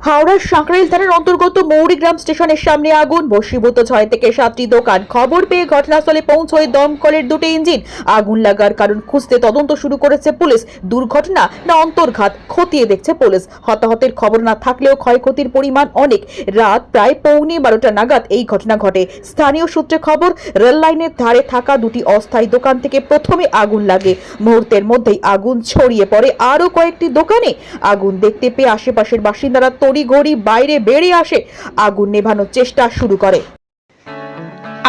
হাওড়ার সাঁকরাইল থানার অন্তর্গত মৌরিগ্রাম স্টেশনের সামনে আগুন, ভস্মীভূত 6 থেকে 7টি দোকান। খবর পেয়ে ঘটনাস্থলে পৌঁছয় দমকলের 2টি ইঞ্জিন। আগুন লাগার কারণ খুঁজতে তদন্ত শুরু করেছে পুলিশ। দুর্ঘটনা না অন্তর্ঘাত খতিয়ে দেখছে পুলিশ। হতাহতের খবর না থাকলেও ক্ষয়ক্ষতির পরিমাণ অনেক। রাত প্রায় 11:15 নাগাদ এই ঘটনা ঘটে। স্থানীয় সূত্রে খবর, রেল লাইনের ধারে থাকা 2টি অস্থায়ী দোকান থেকে প্রথমে আগুন লাগে। মুহূর্তের মধ্যেই আগুন ছড়িয়ে পড়ে আরো কয়েকটি দোকানে। আগুন দেখতে পেয়ে আশেপাশের বাসিন্দারা তড়িঘড়ি বাইরে বেরিয়ে আসে, আগুন নেভানোর চেষ্টা শুরু করে।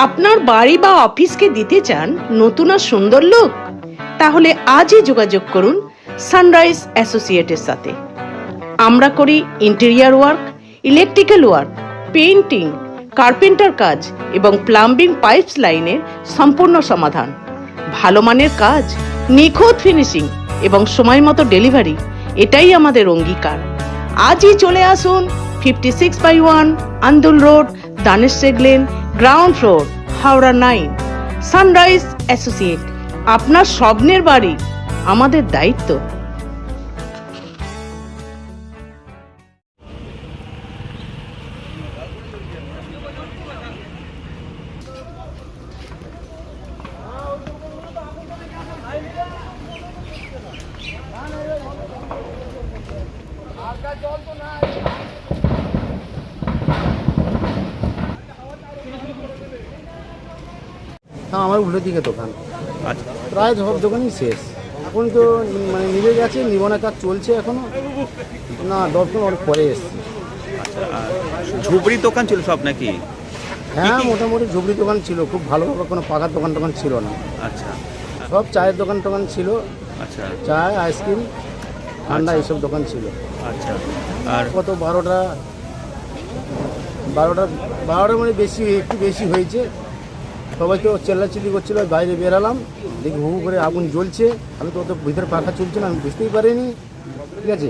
আপনার বাড়ি বা অফিসকে দিতে চান নতুন আর সুন্দর লুক? তাহলে আজই যোগাযোগ করুন সানরাইজ অ্যাসোসিয়েটের সাথে। আমরা করি interior work, electrical work, painting, carpenter কাজ এবং প্লাম্বিং পাইপস লাইনের সম্পূর্ণ সমাধান। ভালো মানের কাজ, নিখুঁত ফিনিশিং এবং সময় মতো ডেলিভারি, এটাই আমাদের অঙ্গীকার। আজই চলে আসুন 56/1 Andul road, Danesh lane, ground floor, Howrah 9। Sunrise associate, আপনার স্বপ্নের বাড়ি আমাদের দায়িত্ব। হ্যাঁ, আমার উল্টো দিকে দোকান। আচ্ছা, প্রায় সব দোকানই শেষ। এখন তো মানে নিভে গেছে, নিবনের কাজ চলছে এখনো না, 10 দিন অনেক পরে এসছে। আচ্ছা। আর ঝুবড়ি দোকান ছিল সব নাকি? হ্যাঁ, মোটামুটি ঝুবড়ি দোকান ছিল, খুব ভালোভাবে কোনো পাকার দোকান টোকান ছিল না। আচ্ছা সব চায়ের দোকান টোকান ছিল, আচ্ছা চায়, আইসক্রিম, ঠান্ডা এইসব দোকান ছিল। আচ্ছা। আর কত 12টা মানে বেশি, একটু বেশি হয়েছে। সবাই তো চেল্লাচিল্লি করছিল, বাইরে বেরালাম, দেখি হু করে আগুন জ্বলছে। আমি তো ভিতরে পাখা চলছে না, আমি বুঝতেই পারিনি। ঠিক আছে,